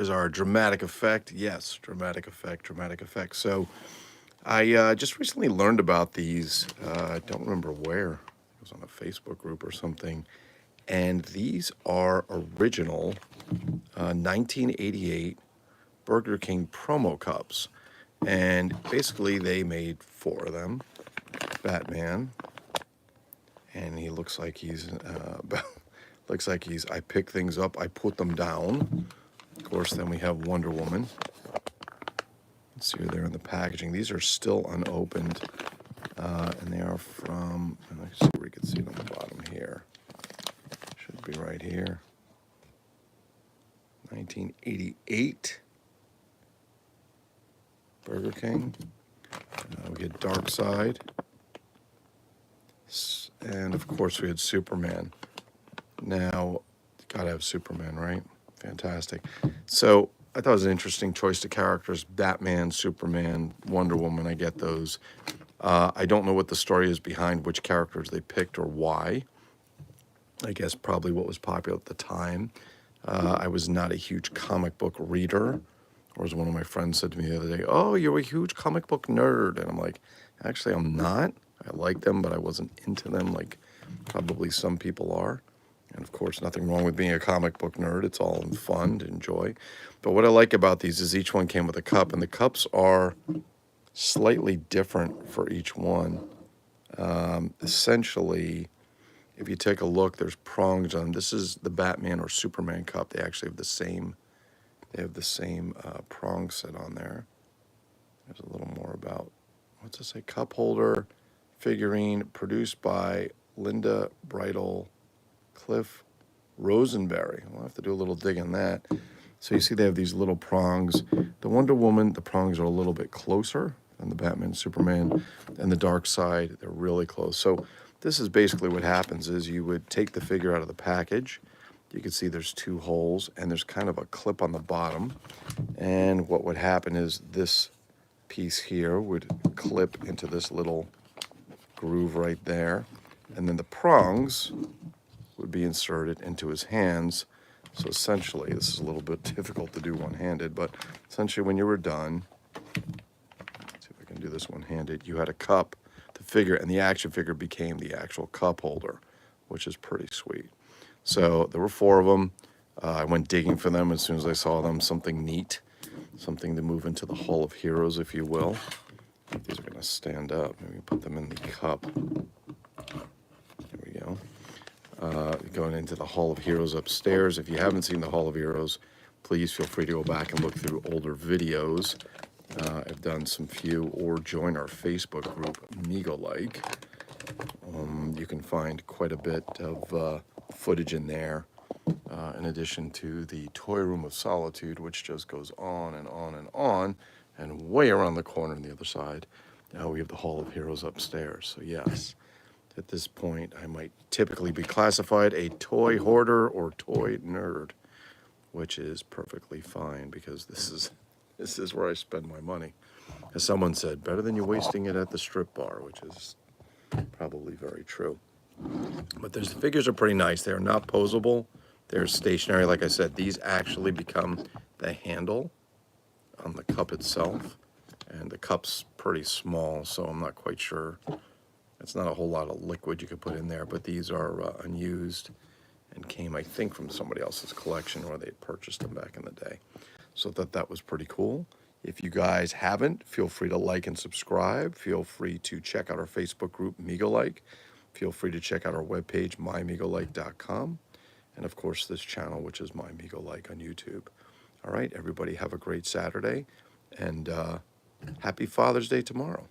There's our dramatic effect. Yes, dramatic effect, dramatic effect. So I just recently learned about these. I don't remember where. It was on a Facebook group or something. And these are original 1988 Burger King promo cups. And basically, they made four of them. Batman, and he looks like he's looks like he's. I pick things up, I put them down. Of course, then we have Wonder Woman. Let's see where they're in the packaging. These are still unopened, and they are from. Let's see where you can see it on the bottom here. Should be right here. 1988 Burger King. We get Dark Side. And of course, we had Superman. Now, gotta have Superman, right? Fantastic. So I thought it was an interesting choice of characters: Batman, Superman, Wonder Woman. I get those. I don't know what the story is behind which characters they picked or why. I guess probably what was popular at the time. I was not a huge comic book reader. Or as one of my friends said to me the other day, "Oh, you're a huge comic book nerd." And I'm like, actually, I'm not. I like them, but I wasn't into them like probably some people are. And of course, nothing wrong with being a comic book nerd. It's all fun to enjoy. But what I like about these is each one came with a cup, and the cups are slightly different for each one. Essentially, if you take a look, there's prongs on. This is the Batman or Superman cup. They actually have the same. They have the same prong set on there. There's a little more about, what's it say? Cup holder, figurine, produced by Linda Bridle, Cliff Rosenberry. We'll have to do a little dig on that. So you see they have these little prongs. The Wonder Woman, the prongs are a little bit closer than the Batman, Superman, and the Dark Side, they're really close. So this is basically what happens is you would take the figure out of the package. You can see there's two holes, and there's kind of a clip on the bottom. And what would happen is this piece here would clip into this little groove right there. And then the prongs would be inserted into his hands. So essentially, this is a little bit difficult to do one-handed, but essentially when you were done, let's see if I can do this one-handed, you had a cup, the figure, and the action figure became the actual cup holder, which is pretty sweet. So there were four of them. I went digging for them as soon as I saw them. Something neat, something to move into the Hall of Heroes, if you will. These are going to stand up. Maybe put them in the cup. There we go. Going into the Hall of Heroes upstairs. If you haven't seen the Hall of Heroes, please feel free to go back and look through older videos. I've done some few, or join our Facebook group, MegoLike. You can find quite a bit of footage in there, in addition to the Toy Room of Solitude, which just goes on and on and on, and way around the corner on the other side, we have the Hall of Heroes upstairs. So yes, at this point, I might typically be classified a toy hoarder or toy nerd, which is perfectly fine because this is where I spend my money. As someone said, better than you wasting it at the strip bar, which is probably very true. But the figures are pretty nice. They're not posable. They're stationary. Like I said, these actually become the handle on the cup itself. And the cup's pretty small, so I'm not quite sure. It's not a whole lot of liquid you could put in there, but these are unused and came, I think, from somebody else's collection or they purchased them back in the day. So that was pretty cool. If you guys haven't, feel free to like and subscribe. Feel free to check out our Facebook group, MegoLike. Feel free to check out our webpage, MyMegoLike.com. And, of course, this channel, which is MyMegoLike on YouTube. All right, everybody have a great Saturday, and happy Father's Day tomorrow.